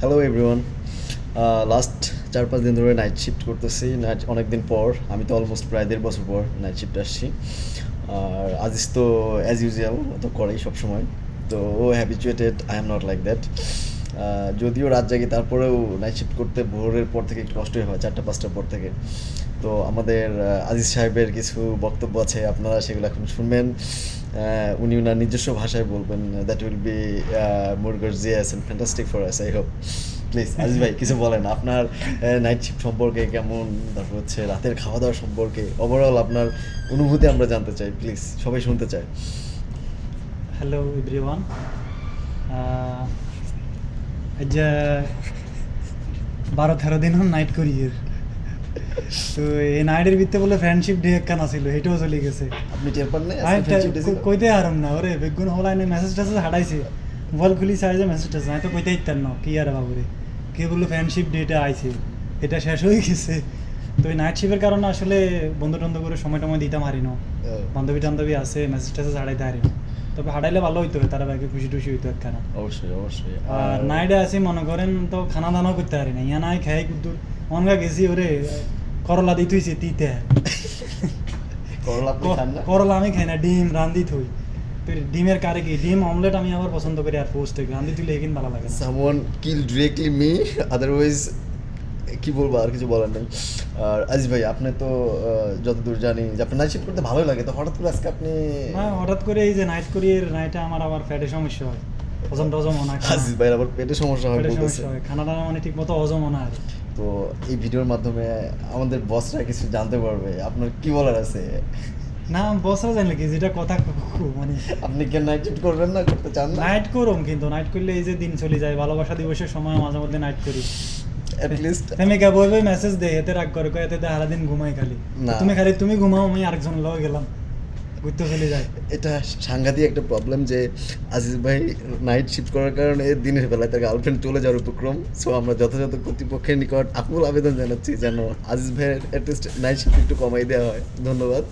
Hello everyone. Last 4-5 দিন ধরে night shift করতেছি। নাইট অনেক দিন পর, আমি তো অলমোস্ট প্রায় 1.5 বছর পর নাইট শিফট আসছি। আর আজিজ তো অ্যাজ ইউজুয়াল তো করেই সবসময়। তো ও habituated, I am not like that. যদিও রাত জাগি, তারপরেও নাইট শিফট করতে ভোরের পর থেকে একটু কষ্টই হয়, 4টা-5টার পর থেকে। তো আমাদের আজিজ সাহেবের কিছু বক্তব্য আছে, আপনারা সেগুলো এখন শুনবেন। উনি ওনার নিজস্ব ভাষায় বলবেন। That will be more gorgeous and fantastic for us, I hope. Please Aziz ভাই কিছু বলেন, আপনার নাইট শিফট সম্পর্কে কেমন, তারপর হচ্ছে রাতের খাওয়া দাওয়া সম্পর্কে ওভারঅল আপনার অনুভূতি আমরা জানতে চাই, প্লিজ সবাই শুনতে চায়। Hello everyone. আজ 12-13 দিন নাইট করি এর। তো এই নাইটের ভিতরে বলে ফ্রেন্ডশিপ ডে একখান আছিল, এটাও চলে গেছে। আপনি টের পান না আমি আজকে ফ্রেন্ডশিপ ডে ছিল? কইতে আরাম না ওরে বেগুন হলাইনে মেসেজ টেসেজ হাঁটাইছে, মোবাইল খুলি চাই যে মেসেজ টেসেজ, আমি তো কইতে ইত্যার না কি আর বাবুরে কে বললো ফ্রেন্ডশিপ ডেটা আইছে, এটা শেষ হয়ে গেছে। তো এই নাইট শিফের কারণে আসলে বন্ধু টন্ধু করে সময় টময় দিতাম হারি না, বান্ধবী টান্ধবী আছে মেসেজ টেসেজ হাঁটাইতে হারি না। তবে হাঁটাইলে ভালো হইতো, তারা বাইকে খুশি টুশি হইতো একখানা। অবশ্যই অবশ্যই। আর নাইটে আছি মনে করেন তো খানা দানাও করতে পারি না, ইয়া নাই খাই কিন্তু অনগা গেছি ওরে করলা দিতে হইছে তিতে। করলা আপনি খান না? করলা আমি খাই না, ডিম রান্ধি থই। তো ডিমের কারে কি ডিম অমলেট আমি আবার পছন্দ করি, আর পোস্ট রান্ধি তুলে এগিন ভালো লাগে না। সামওয়ান কিল ডিরেক্টলি মি, আদারওয়াইজ কি বলবো, আর কিছু বলার নেই। আর আজিজ ভাই, আপনি তো যতদূর জানি যে আপনার নাইট শিফট করতে ভালোই লাগে, তো হঠাৎ করে আজকে আপনি... না হঠাৎ করে এই যে নাইট করি, এর নাইটে আমার আবার পেটে সমস্যা হয়, হজম টজম হয় না, আজিজ ভাই আবার পেটে সমস্যা হয় পেটে বলতেছে। সমস্যা হয়, খানা টানা মানে ঠিক মতো হজম হয় না আর। তো এই ভিডিওর মাধ্যমে আমাদের বসরা কিছু জানতে পারবে, আপনার কি বলার আছে? না বসরা জানলে কি যেটা কথা মানে আপনি কি নাইট শিফট করবেন না, করতে চান না? নাইট করুম, কিন্তু নাইট করলে এই যে দিন চলে যায়, ভালোবাসা দিবসের সময় মাঝে মধ্যে নাইট করি। অ্যাটলিস্ট প্রেমিকা বই বই মেসেজ দেয়, এতে রাগ করে, কয় এতে সারাদিন ঘুমাই খালি। না। তুমি খালি তুমি ঘুমাও, আমি আরেকজন লগে গেলাম, ঘুরতে চলে যায়। এটা সাংঘাতিক একটা প্রবলেম যে আজিজ ভাই নাইট শিফট করার কারণে দিনের বেলায় তার গার্লফ্রেন্ড চলে যাওয়ার উপক্রম। সো আমরা যথাযথ কর্তৃপক্ষের নিকট আকুল আবেদন জানাচ্ছি যেন আজিজ ভাইয়ের অ্যাটলিস্ট নাইট শিফট একটু কমাই দেওয়া হয়। ধন্যবাদ।